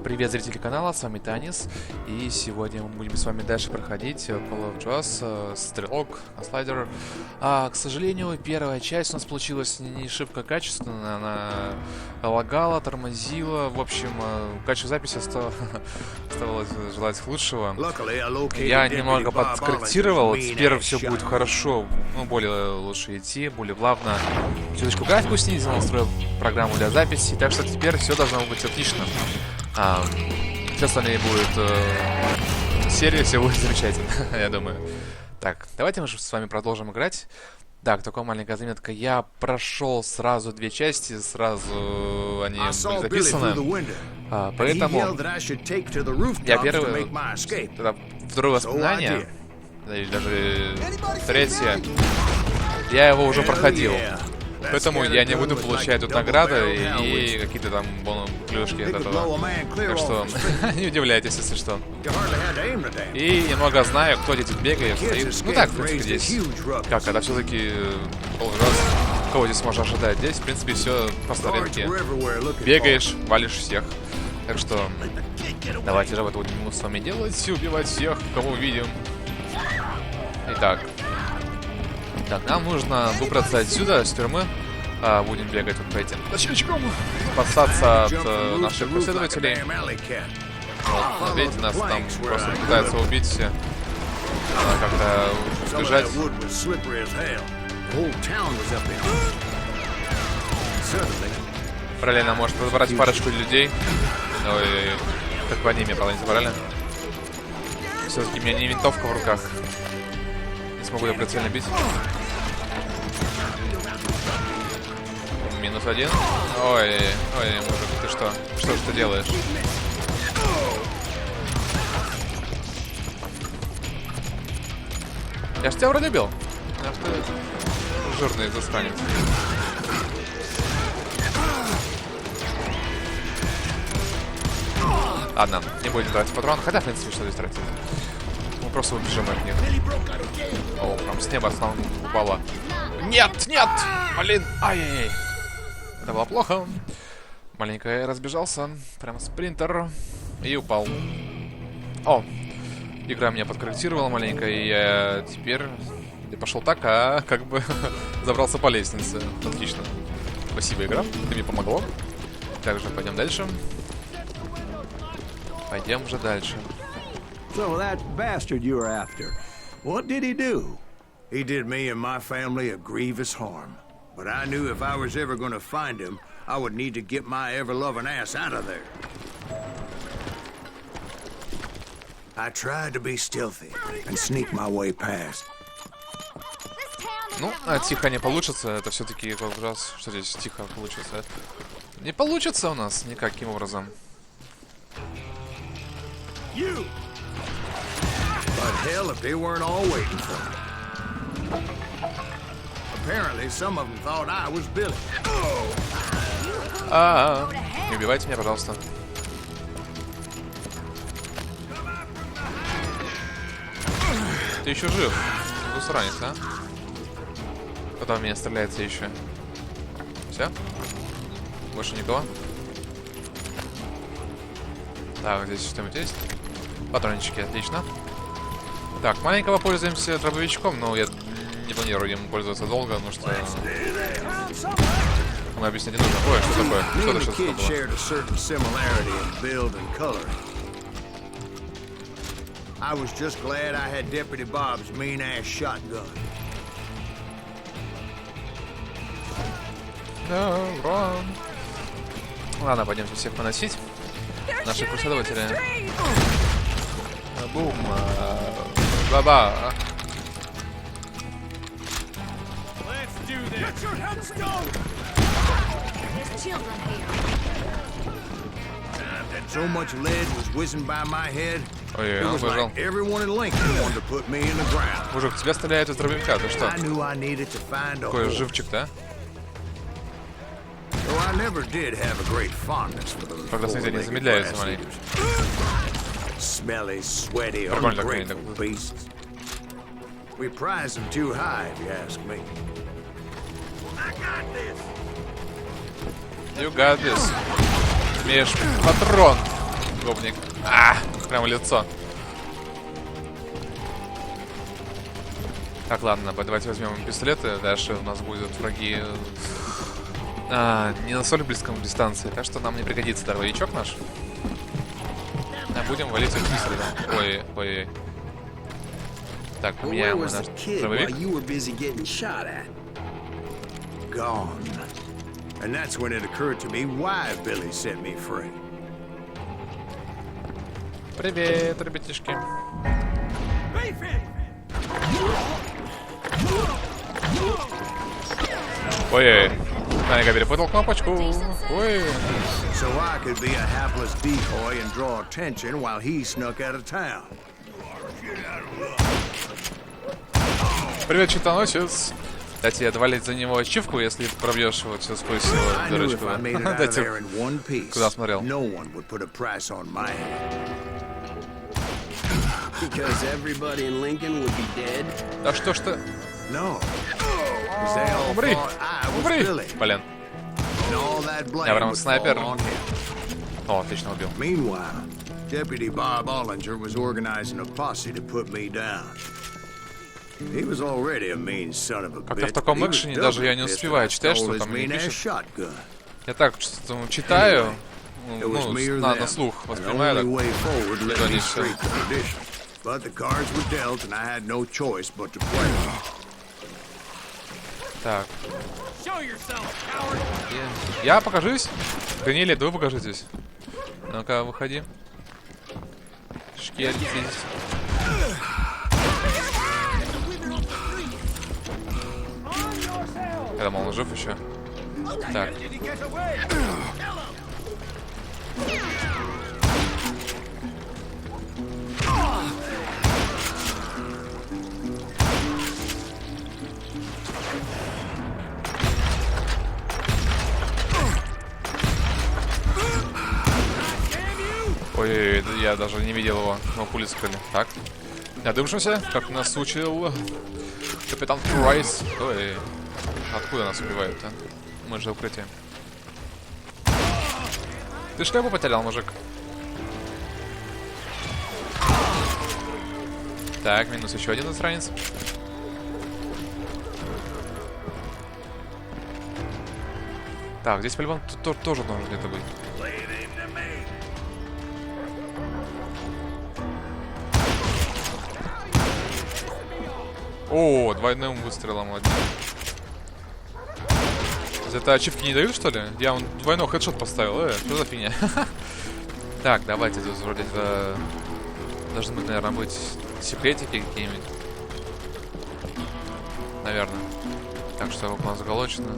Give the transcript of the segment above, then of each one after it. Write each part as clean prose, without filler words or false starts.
Привет, зрители канала, с вами akaTaniS. И сегодня мы будем с вами дальше проходить Call of Juarez, стрелок, слайдер. К сожалению, первая часть у нас получилась не шибко качественная. Она лагала, тормозила. В общем, качество записи оставалось желать лучшего. Я немного подкорректировал. Теперь все будет хорошо. Ну, более лучше идти, более плавно. Чуточку графику снизил, настроил программу для записи. Так что теперь все должно быть отлично. Все остальные будут серии, все будет замечательно, я думаю. Так, давайте мы с вами продолжим играть. Так, такая маленькая заметка. Я прошел сразу две части, сразу они были записаны. Поэтому я второе воспоминание, или даже третье, я его уже проходил. Поэтому я не буду получать тут награды и какие-то там плюшки от этого. Так что не удивляйтесь, если что. И немного знаю, кто здесь бегает, стоит. Ну так, в принципе, здесь. Как, когда все-таки кого здесь можно ожидать? Здесь, в принципе, все по старинке. Бегаешь, валишь всех. Так что давайте же это будем с вами делать. Убивать всех, кого увидим. Итак. Так, нам нужно выбраться отсюда, с тюрьмы. Будем бегать вот по этим точечкам, спасаться от наших преследователей. Вот, видите, нас там просто пытаются убить, как-то убежать. Параллельно может подобрать парочку людей. Ой, как по ними, правда, не забрали. Все-таки у меня не винтовка в руках. Не смогу я прицельно бить. Минус один. Ой, мужик, ты что? Что же ты делаешь? Я ж тебя вроде бил. А что жирный засранец. Ладно, не будем тратить патрон. Хотя, в принципе, что здесь тратить? Мы просто убежим от них. О, прям с неба упало. Нет, нет! Блин, ай-яй-яй. Это было плохо. Маленько я разбежался. Прям спринтер. И упал. О! Игра меня подкорректировала маленько. И я теперь пошел так, как бы забрался по лестнице. Отлично. Спасибо, игра. Ты мне помогло. Также пойдем дальше. Пойдем уже дальше. So that bastard you were after, what did he do? He did me and my family a grievous harm. But I knew if I was ever going to find him, I would need to get my ever-loving ass out of there. I tried to be stealthy and sneak my way past. Ну, тихо не получится. Это все-таки как раз... Что здесь тихо получится? Не получится у нас никаким образом. But hell, if they weren't all waiting for me. Apparently, some of them thought I was Billy. Не убивайте меня, пожалуйста. Ты еще жив. Засранец, а? Кто в меня стреляется еще? Все? Больше никого? Так, здесь что-нибудь есть? Патрончики, отлично. Так, маленько попользуемся дробовичком, но я не планирую им пользоваться долго, потому что... Мы объяснить не нужно. Ой, что такое? Что-то сейчас было. Да, ура! Ладно, пойдемте всех поносить. Наши преследователи. Бум. Баба. Ой, он убежал. Мужик, тебя стреляют из дробовика, ты что? Какой живчик-то, Правда, смотрите, они замедляются маленько. Прикольно так. We prize them too high, if you ask me. You got this. Имеешь патрон. Говник. Прямо лицо. Так, ладно, давайте возьмем пистолеты. Дальше у нас будут враги не на столь близком дистанции, так что нам не пригодится дробовичок наш. Будем валить их пистолетом. Ой. Так, поменяем наш дробовик. And that's when it occurred to me why Billy set me free. Привет, ребятишки. Ой, Наверняка перепутал кнопочку. Ой. So I could be a hapless decoy and draw attention while he snuck out of town. Привет, читаносец. Дайте отвалить за него ачивку, если пробьешь его все сквозь его дырочку. Дайте, куда смотрел. Да что ж ты? Умри! Умри! Блин. Я прям снайпер. О, отлично убил. Deputy Bob Ollinger was organizing a posse to put me down. He was already a mean son of a bitch. Как-то в таком экшене даже я не успеваю читать, что там мне пишет. Я так читаю, ну, на слух воспринимаю так. Это не все. But the cards were dealt, and I had no choice but to play them. Так. Я покажусь? Даниэль, да вы покажитесь. Ну-ка, выходи. Шкерь здесь. Я думал, он жив еще. Так. Ой, я даже не видел его, но пули скрыли. Так, надышимся, как нас учил капитан Прайс. Ой, откуда нас убивают, а? Мы же укрытие. Ты шляпу потерял, мужик. Так, минус еще один иностранец. Так, здесь по-любому тоже должен где-то быть. О, двойным выстрелом один. Это ачивки не дают, что ли? Я вон двойной хедшот поставил. Что за фигня? Так, давайте здесь вроде должны быть, наверное, быть секретики какие-нибудь. Наверное. Так, что у нас заголочено.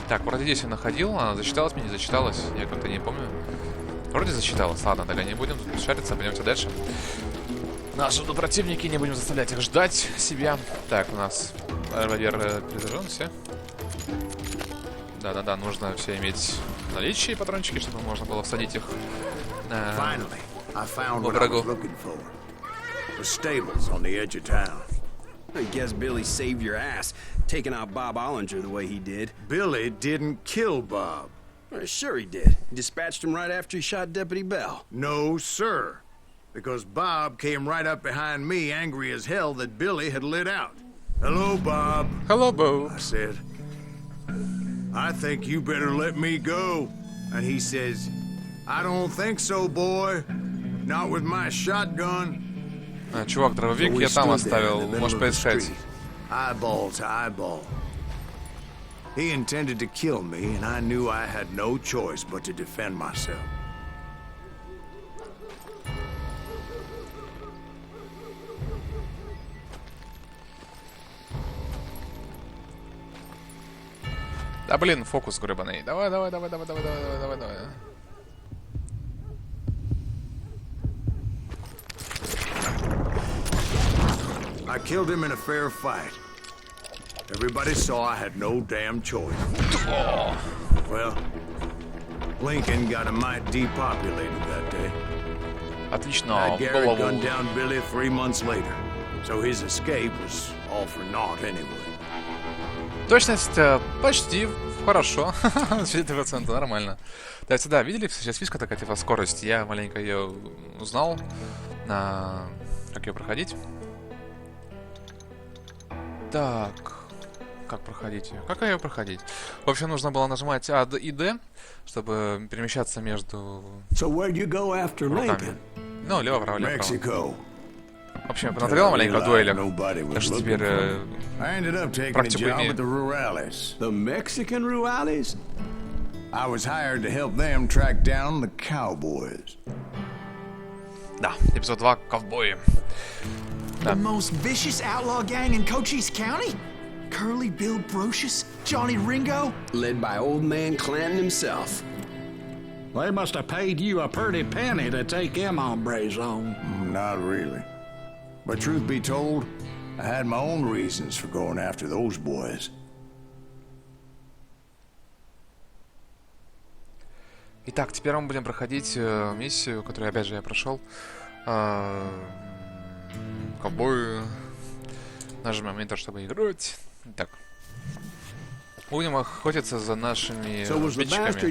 Так, вроде здесь я находил. Она зачиталась, мне не зачиталась. Я как-то не помню. Вроде зачиталось. Ладно, тогда не будем шариться, пойдемте дальше. Наши тут противники, не будем заставлять их ждать себя. Так, у нас револьвер перезаряжен, все. Да-да-да, нужно все иметь в наличии патрончики, чтобы можно было всадить их во врагу. I guess Billy saved your ass, taking out Bob Ollinger the way he did. Billy didn't kill Bob. Well, sure he did. He dispatched him right after he shot Deputy Bell. No, sir. Because Bob came right up behind me, angry as hell that Billy had lit out. Hello, Bob. Hello, Bob. I said, I think you better let me go. And he says, I don't think so, boy. Not with my shotgun. Чувак, дробовик я там оставил. Можешь поискать. Eyeball to eyeball. He intended to kill me, and I knew I had no choice but to defend myself. Да блин, фокус гребаный. Давай. I killed him in a fair fight. Everybody saw I had no damn choice. Well, Lincoln got a mite depopulated that day. Отлично, Garrett gunned down Billy 3 months later, so his escape was all for naught anyway. Точность почти Хорошо. 4%, нормально. Так, сюда видели? Сейчас фишка такая, типа скорость. Я маленько ее узнал. Как ее проходить? Так. Как проходить ее? Как ее проходить? В общем, нужно было нажимать А и Д, чтобы перемещаться между руками. Ну, лево-право, лево-право. В общем, я надоел маленько в дуэлях. Так что теперь практикуй The Mexican Ruales? I was hired to help them track down the cowboys. Да, эпизод 2, ковбои. The most vicious outlaw gang in Cochise County? Curly Bill Brocious? Johnny Ringo? Led by old man Clanton himself. They must have paid you a pretty penny to take them hombres on. Not really. But truth be told, I had my own reasons for going after those boys. Итак, теперь мы будем проходить миссию, которую, опять же, я прошел. Ковбои. Нажмем Enter, чтобы играть. Итак. Будем охотиться за нашими бичками.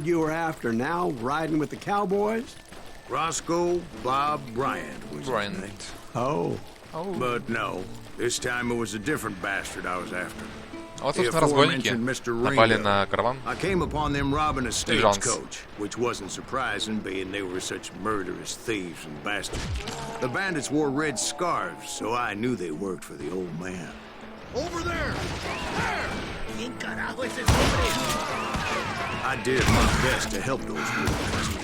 Roscoe Bob Bryant was his name. Oh. But no, this time it was a different bastard I was after. Вот, собственно, разбойники напали на караван. I came upon them robbing a stagecoach, which wasn't surprising, being they were such murderous thieves and bastards. The bandits wore red scarves, so I knew they worked for the old man. Over there! There! I did my best to help those boys.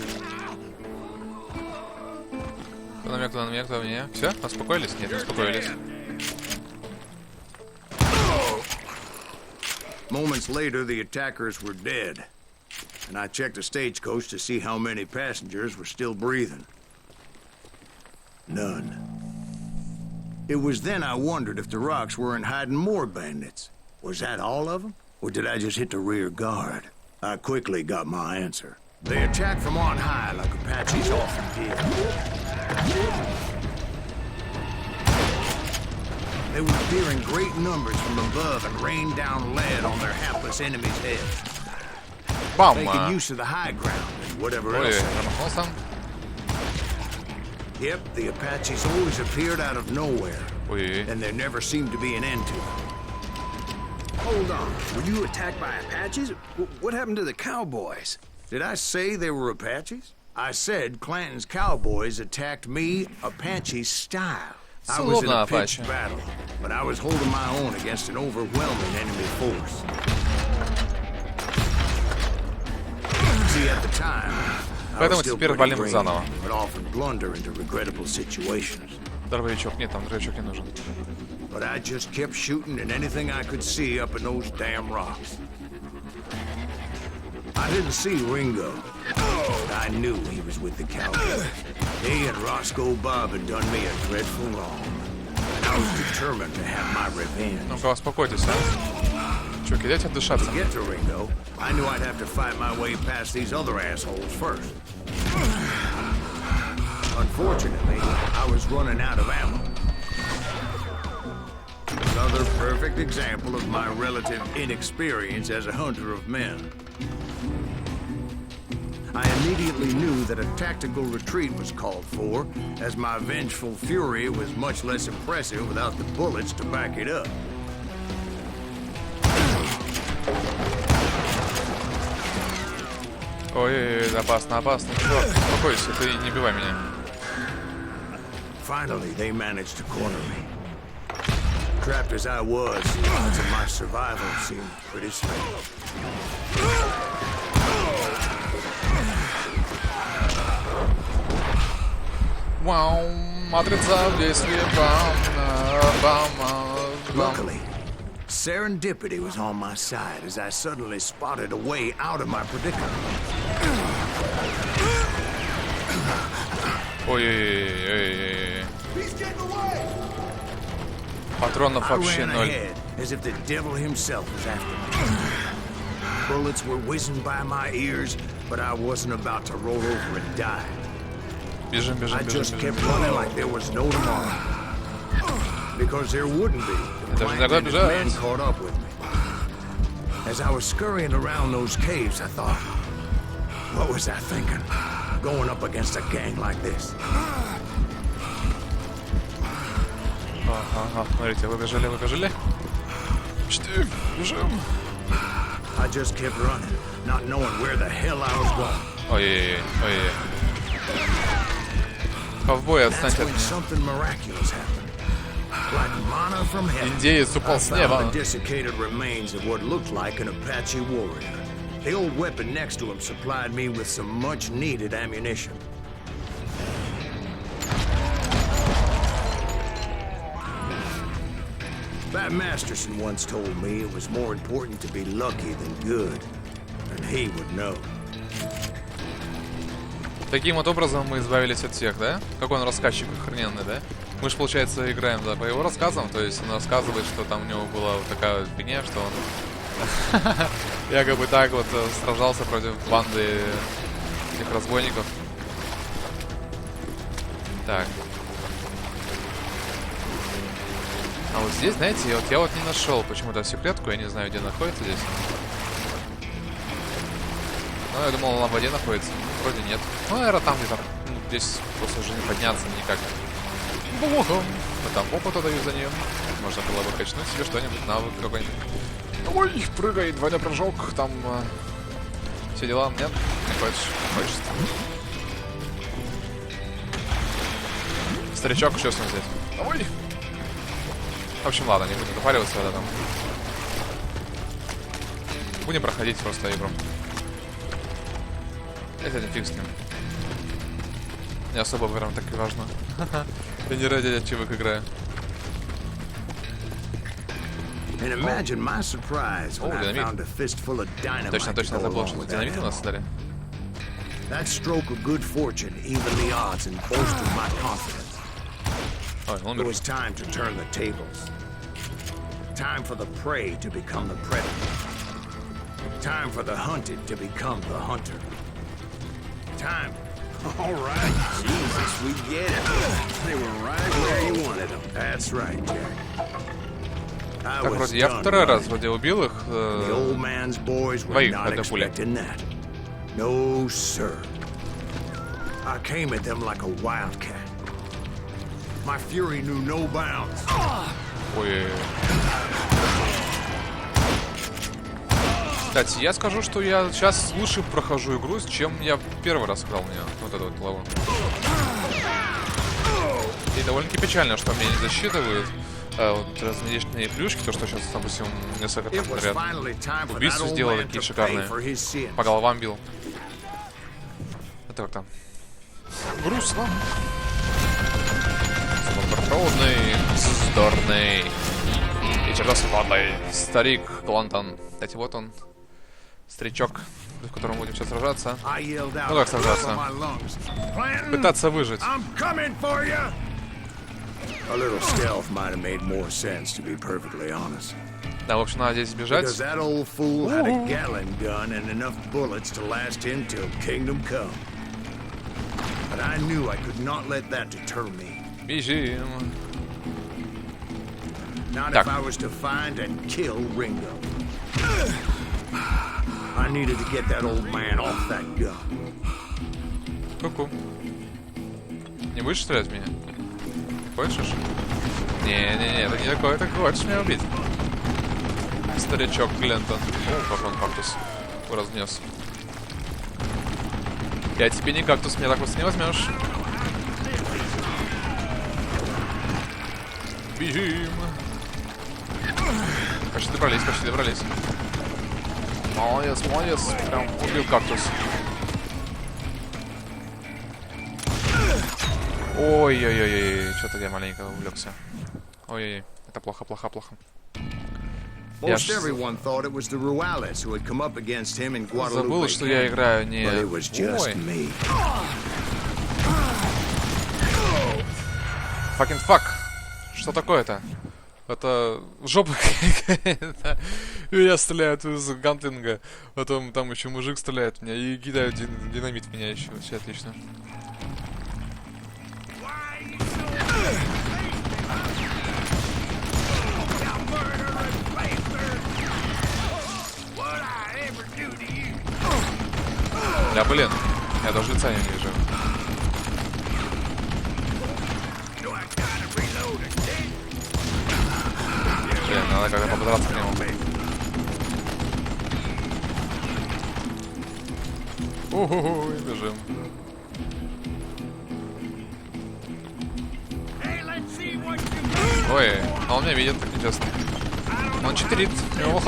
Кто на меня, кто мне? Все? Успокоились? Нет, не успокоились. Moments later, the attackers were dead, and I checked the stagecoach to see how many passengers were still breathing. None. It was then I wondered if the rocks weren't hiding more bandits. Was that all of them? Or did I just hit the rear guard? I quickly got my answer. They attacked from on high like Apaches often did. They were appearing great numbers from above and rained down lead on their hapless enemies' heads. Making use of the high ground and whatever else. Yep, the Apaches always appeared out of nowhere. And there never seemed to be an end to them. Hold on. Were you attacked by Apaches? What happened to the cowboys? Did I say they were Apaches? I said Clanton's cowboys attacked me Apache style. I was in a pitched battle, but I was holding my own against an overwhelming enemy force. See, at the time, I was still pretty brave, but often blunder into regrettable situations. Дробовичок, нет, там дробовичок не нужен. But I just kept shooting at anything I could see up in those damn rocks. I didn't see Ringo, but I knew he was with the cowboys. He and Roscoe Bob had done me a dreadful wrong, and I was determined to have my revenge. Ну-ка, успокойтесь, а? Чуваки, дайте отдышаться. To get to Ringo, I knew I'd have to fight my way past these other assholes first. Unfortunately, I was running out of ammo. Another perfect example of my relative inexperience as a hunter of men. I immediately knew that a tactical retreat was called for, as my vengeful fury was much less impressive without the bullets to back it up. Ой, опасно, опасно. Чувак, успокойся, ты не убивай меня. Finally, they managed to corner me. Trapped as I was, the odds of my survival seemed pretty slim. Вау, матрица в действии, Luckily, serendipity was on my side as I suddenly spotted a way out of my predicament. Ой-ой-ой-ой-ой. Патронов вообще ноль. As if the devil himself was after me. Bullets were whizzing by my ears, but I wasn't about to roll over and die. Бежим, бежим, I бежим, just бежим. kept running like there was no tomorrow. Because there wouldn't be. The Даже иногда man бежать. caught up with me. As I was scurrying around those caves, I thought, what was I thinking? Going up against a gang like this. Ага, смотрите, выбежали. Четыре, бежим. I just kept running, not knowing where the hell I was going. Ой-ой-ой. Ковбой, That's отстаньте от when меня. something miraculous happened. Like manna from heaven. Индеец I упал с found неба. the desiccated remains of what looked like an Apache warrior. The old weapon next to him supplied me with some much-needed ammunition. Bat Masterson once told me it was more important to be lucky than good, and he would know. Таким вот образом мы избавились от всех, да? Какой он рассказчик охрененный, да? Мы же, получается, играем, да, по его рассказам, то есть он рассказывает, что там у него была вот такая вот фигня, что он якобы так вот сражался против банды этих разбойников. Так. А вот здесь, знаете, я вот не нашел почему-то секретку, я не знаю, где находится здесь. Ну, я думал, она в воде находится. Вроде нет. Ну, наверное, там где-то. Ну, здесь просто уже не подняться никак. Богом. А там опыта дают за нее. Можно было бы качнуть себе что-нибудь, навык какой-нибудь. Ой, прыгай, двойной прыжок, там все дела. Нет? Не хочешь? Хочешь? Старичок, что с ним взять? Ой! В общем, ладно, не будем запариваться, да, там. Будем проходить просто игру. Это не фиг с ним. Не особо прям так и важно. Я не ради чего играю. And imagine my surprise when I found a fistful of dynamite. Точно забыл, что динамит у нас дали. That stroke of good fortune evened the odds and boosted my confidence. Ой, он It умер. was time to turn the tables. Time for the prey to become the predator. Time for the hunted to become the hunter. Time. All right, Jesus, we get it. They were right where you wanted them. That's right, Jack. I Так, was вроде я done второй раз running. вроде убил их. The old man's boys were Двоих not одной пулей. expecting that. No, sir. I came at them like a wildcat. My fury knew no bounds. Ой. Кстати, я скажу, что я сейчас лучше прохожу игру, чем я первый раз играл мне вот эту вот главу. И довольно-таки печально, что мне не засчитывают вот различные плюшки, то, что сейчас, допустим, несколько It там was подряд finally time for that убийства old сделал man такие to pay шикарные. for his sins. По головам бил. Это как там? Грустно. Свободный, вздорный и чертосводный старик Клантон. Кстати, вот он, старичок, с которым будем сейчас сражаться. I yelled out Ну как at the top сражаться? of my lungs. Clanton, Пытаться выжить. I'm coming for you. A little stealth might have made more sense, to be perfectly honest. Да, в общем, надо здесь бежать. Because that old fool had a Gatling gun and enough bullets to last him till kingdom come. But I knew I could not let that deter me. Бежим. Not Так. if I was to find and kill Ringo. I needed to get that old man off that gun. Ку-ку. Не будешь стрелять в меня? Хочешь? Не-не-не, это не такое, ты хочешь меня убить. Старичок Клентон. О, как он кактус разнес. Я тебе не кактус, меня так просто не возьмешь. Бежим. Почти добрались, почти добрались. Молодец, молодец. Прям убил кактус. Ой-ой-ой, что-то я маленько увлекся. Ой-ой-ой, это плохо, плохо, плохо. Most everyone thought it was the Ruales who had come up against him in Guadalupe. Забыл, что я играю не... But it was just Ой, me. fucking fuck. Что такое-то? Это жопа какая-то. Меня стреляют из гантлинга. Потом там еще мужик стреляет в меня и кидает динамит в меня еще. Все отлично. Да, блин. Я даже лица не вижу. Блин, надо как-то подраться к нему. Уху, бежим. Ой, а он меня видит, так нечестно. Он читерит. Ох.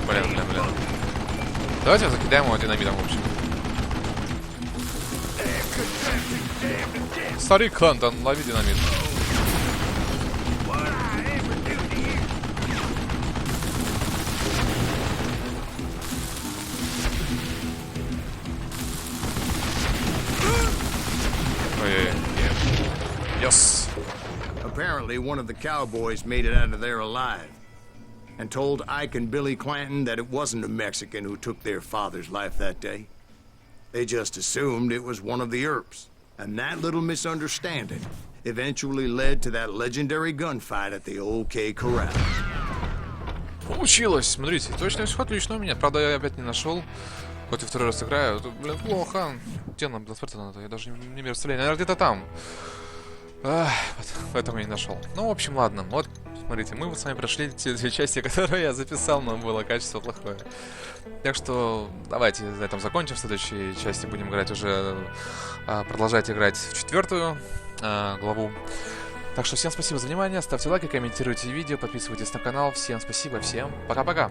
Блин. Давайте закидаем его динамитом, в общем. Старик Хантон, лови динамит. Ой-ой-ой. Yes. Apparently, one of the cowboys made it out of there alive and told Ike and Billy Clanton that it wasn't a Mexican who took their father's life that day. They just assumed it was one of the Earps. And that little misunderstanding eventually led to that legendary gunfight at the OK Corral. Получилось, смотрите, точно все отлично у меня. Правда, я опять не нашел. Хоть и второй раз играю. Тут, блин, плохо. Где нам было надо? Я даже не представляю. Наверное, где-то там. Вот, поэтому я не нашел. Ну, в общем, ладно. Вот, смотрите, мы вот с вами прошли те две части, которые я записал, но было качество плохое. Так что давайте на этом закончим. В следующей части будем играть уже... продолжать играть в 4-ю главу. Так что всем спасибо за внимание. Ставьте лайки, комментируйте видео, подписывайтесь на канал. Всем спасибо, всем пока-пока.